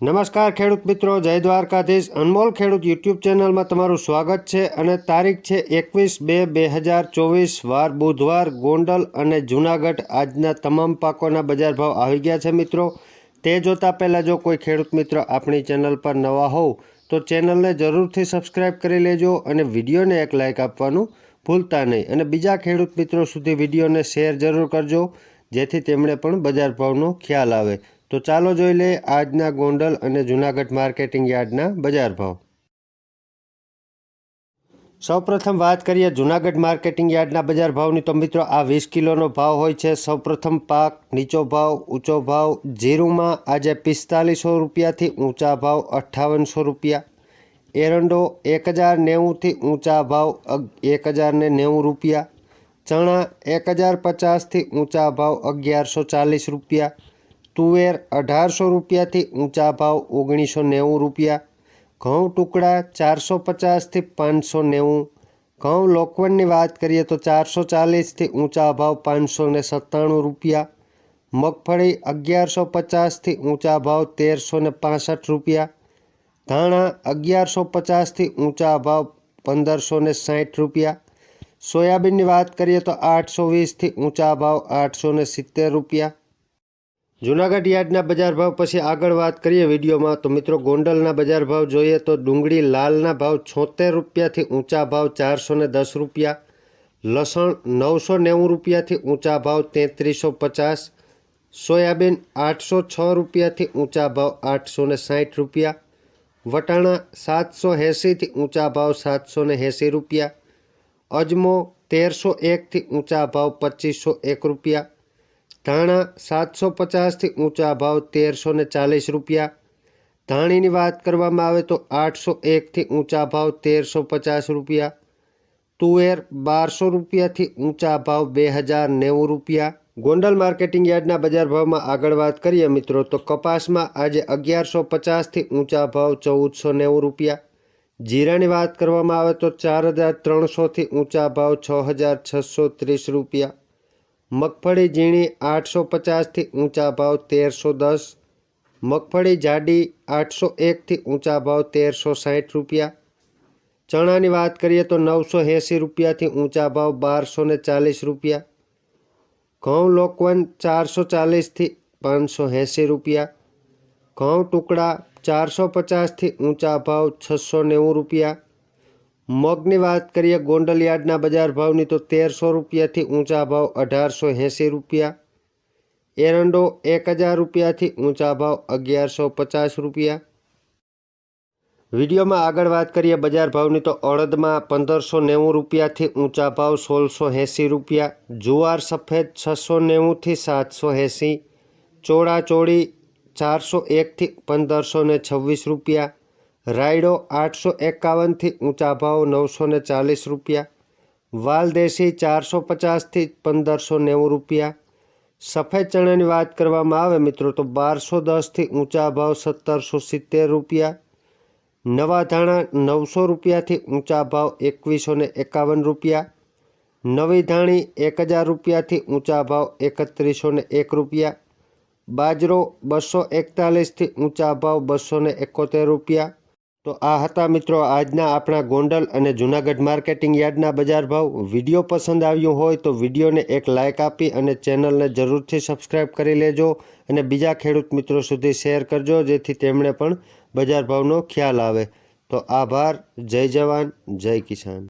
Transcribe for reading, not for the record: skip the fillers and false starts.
નમસ્કાર ખેડૂત મિત્રો, જય દ્વારકાધીશ। અનમોલ ખેડૂત યુટ્યુબ ચેનલમાં તમારું સ્વાગત છે અને તારીખ છે 21/2/2024 વાર બુધવાર। ગોંડલ અને જૂનાગઢ આજના તમામ પાકોના બજાર ભાવ આવી ગયા છે મિત્રો। તે જોતાં પહેલાં જો કોઈ ખેડૂત મિત્રો આપણી ચેનલ પર નવા હોવ તો ચેનલને જરૂરથી સબસ્ક્રાઈબ કરી લેજો અને વિડીયોને એક લાઇક આપવાનું ભૂલતા નહીં અને બીજા ખેડૂત મિત્રો સુધી વિડીયોને શેર જરૂર કરજો જેથી તેમણે પણ બજાર ભાવનો ખ્યાલ આવે। તો ચાલો જોઈ લઈએ આજના ગોંડલ અને જૂનાગઢ માર્કેટિંગ યાર્ડના બજાર ભાવ। સૌપ્રથમ વાત કરીએ જૂનાગઢ માર્કેટિંગ યાર્ડના બજાર ભાવની તો મિત્રો આ 20 કિલોનો ભાવ હોય છે। સૌપ્રથમ પાક નીચો ભાવ ઊંચો ભાવ। જીરુંમાં આજે 4500 રૂપિયાથી ઊંચા ભાવ 5800 રૂપિયા। એરંડો 1090થી ઊંચા ભાવ 1090 રૂપિયા। ચણા 1050થી ઊંચા ભાવ 1140 રૂપિયા। તુવેર 1800 રૂપિયાથી ઊંચા ભાવ 1990 રૂપિયા। ઘઉં ટુકડા 450થી 590। ઘઉં લોકવનની વાત કરીએ તો 440થી ઊંચા ભાવ 597 રૂપિયા। મગફળી 1150થી ઊંચા ભાવ 1365 રૂપિયા। ધાણા 1150થી ઊંચા ભાવ 1560 રૂપિયા। સોયાબીનની વાત કરીએ તો 820થી ઊંચા ભાવ 870 રૂપિયા। જૂનાગઢ યાર્ડના બજાર ભાવ પછી આગળ વાત કરીએ વિડીયોમાં તો મિત્રો ગોંડલના બજાર ભાવ જોઈએ તો ડુંગળી લાલના ભાવ 76 રૂપિયાથી ઊંચા ભાવ 410 રૂપિયા। લસણ 990 રૂપિયાથી ઊંચા ભાવ 3350। સોયાબીન 806 રૂપિયાથી ઊંચા ભાવ 860 રૂપિયા। વટાણા 780થી ઊંચા ભાવ 780 રૂપિયા। અજમો 1301થી ઊંચા ભાવ 2501 રૂપિયા। ધાણા 750થી ઊંચા ભાવ 1340 રૂપિયા। ધાણીની વાત કરવામાં આવે તો 801થી ઊંચા ભાવ 1350 રૂપિયા। તુવેર 1200 રૂપિયાથી ઊંચા ભાવ 2090 રૂપિયા। ગોંડલ માર્કેટિંગ યાર્ડના બજાર ભાવમાં આગળ વાત કરીએ મિત્રો તો કપાસમાં આજે 1150થી ઊંચા ભાવ 1490 રૂપિયા। જીરાની વાત કરવામાં આવે તો 4300થી ઊંચા ભાવ 6630 રૂપિયા। મગફળી ઝીણી 850થી ઊંચા ભાવ 1310। મગફળી જાડી 801થી ઊંચા ભાવ 1360 રૂપિયા। ચણાની વાત કરીએ તો 980 રૂપિયાથી ઊંચા ભાવ 1240 રૂપિયા। ઘઉં લોકવન 440થી 580 રૂપિયા। ઘઉં ટુકડા 450થી ઊંચા ભાવ 690 રૂપિયા। મગની વાત કરીએ ગોંડલ યાર્ડના બજાર ભાવની તો 1300 રૂપિયાથી ઊંચા ભાવ 1880 રૂપિયા। એરંડો 1000 રૂપિયાથી ઊંચા ભાવ 1150 રૂપિયા। વિડીયોમાં આગળ વાત કરીએ બજાર ભાવની તો અડદમાં 1590 રૂપિયાથી ઊંચા ભાવ 1680 રૂપિયા। જુવાર સફેદ 690થી 780। ચોળા ચોળી 401થી 1526 રૂપિયા। રાયડો 851થી ઊંચા ભાવ 940 રૂપિયા। વાલદેશી 450થી 1590 રૂપિયા। સફેદ ચણાની વાત કરવામાં આવે મિત્રો તો 1210થી ઊંચા ભાવ 1770 રૂપિયા। નવા ધાણા 900 રૂપિયાથી ઊંચા ભાવ 2151 રૂપિયા। નવી ધાણી 1000 રૂપિયાથી ઊંચા ભાવ 3101 રૂપિયા। બાજરો 241થી ઊંચા ભાવ 271 રૂપિયા। તો આ હતા મિત્રો આજના આપણા ગોંડલ અને જૂનાગઢ માર્કેટિંગ યાર્ડના બજાર ભાવ। વિડીયો પસંદ આવ્યો હોય તો વિડીયોને એક લાઇક આપી અને ચેનલને જરૂરથી સબસ્ક્રાઈબ કરી લેજો અને બીજા ખેડૂત મિત્રો સુધી શેર કરજો જેથી તેમણે પણ બજાર ભાવનો ખ્યાલ આવે। તો આભાર। જય જવાન જય કિસાન।